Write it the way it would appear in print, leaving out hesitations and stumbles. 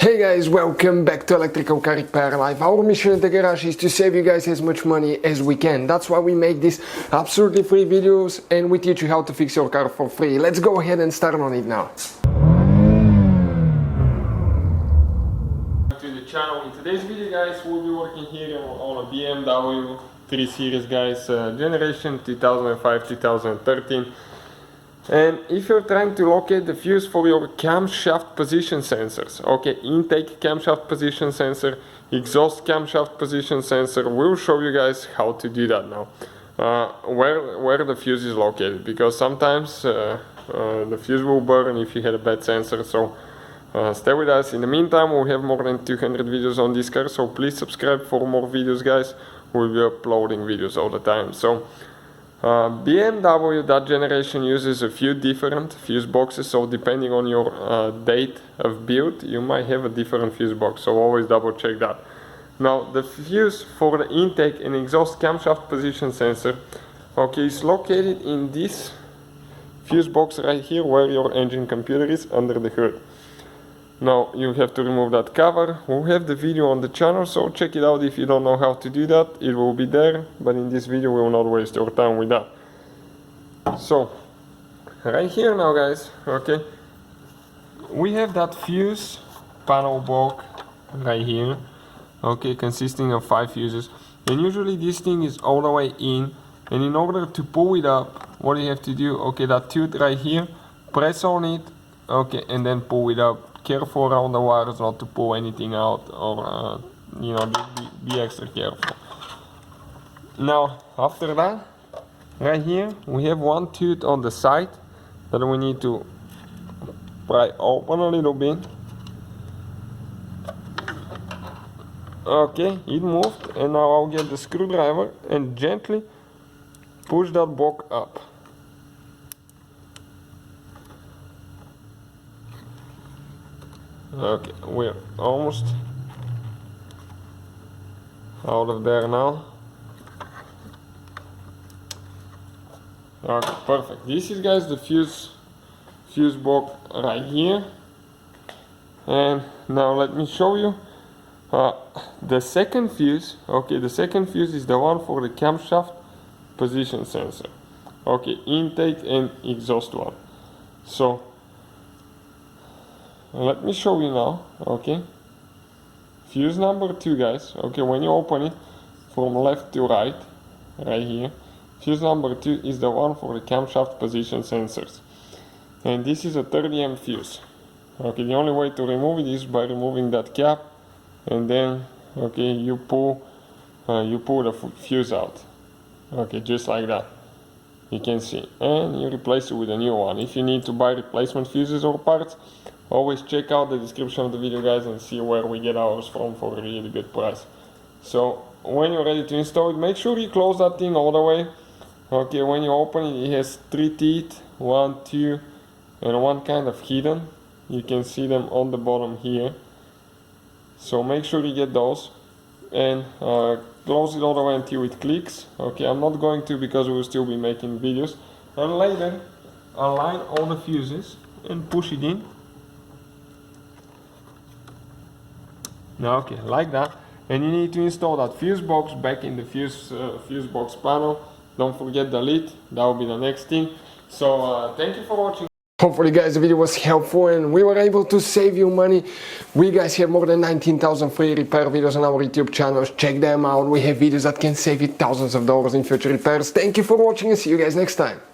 Hey guys, welcome back to Electrical Car Repair Live. Our mission in the garage is to save you guys as much money as we can. That's why we make these absolutely free videos and we teach you how to fix your car for free. Let's go ahead and start on it now. To the channel. In today's video guys, we'll be working here on a BMW 3 Series guys, generation 2005-2013. And if you're trying to locate the fuse for your camshaft position sensors, okay, intake camshaft position sensor, exhaust camshaft position sensor, we'll show you guys how to do that now. Where the fuse is located, because sometimes the fuse will burn if you had a bad sensor. So stay with us. In the meantime, we have more than 200 videos on this car, so please subscribe for more videos guys. We'll be uploading videos all the time. So BMW, that generation, uses a few different fuse boxes, so depending on your date of build, you might have a different fuse box, so always double check that. Now, the fuse for the intake and exhaust camshaft position sensor, okay, is located in this fuse box right here, where your engine computer is, under the hood. Now, you have to remove that cover. We'll have the video on the channel, so check it out if you don't know how to do that. It will be there, but in this video we will not waste your time with that. So, right here now guys, okay, we have that fuse panel block right here, okay, consisting of 5 fuses. And usually this thing is all the way in, and in order to pull it up, what you have to do, okay, that tooth right here, press on it, okay, and then pull it up. Careful around the wires not to pull anything out, or you know, be extra careful. Now after that, right here we have one tooth on the side that we need to pry open a little bit. Okay, it moved, and now I'll get the screwdriver and gently push that block up. Okay, we're almost out of there now. Okay, perfect. This is guys the fuse block right here. And now let me show you the second fuse. Okay, the second fuse is the one for the camshaft position sensor. Okay, intake and exhaust one. So let me show you now, okay. Fuse number 2 guys, okay, when you open it from left to right, right here, fuse number 2 is the one for the camshaft position sensors. And this is a 30 amp fuse. Okay, the only way to remove it is by removing that cap, and then, okay, you pull the fuse out. Okay, just like that. You can see, and you replace it with a new one. If you need to buy replacement fuses or parts, always check out the description of the video guys and see where we get ours from for a really good price. So when you're ready to install it, make sure you close that thing all the way. Okay, when you open it, it has 3 teeth, 1, 2, and one kind of hidden. You can see them on the bottom here, so make sure you get those and close it all the way until it clicks. Okay, I'm not going to, because we will still be making videos. And later align all the fuses and push it in. Okay, like that. And you need to install that fuse box back in the fuse box panel. Don't forget the lid, that will be the next thing. So thank you for watching. Hopefully guys the video was helpful and we were able to save you money. We guys have more than 19,000 free repair videos on our YouTube channels. Check them out. We have videos that can save you thousands of dollars in future repairs. Thank you for watching and see you guys next time.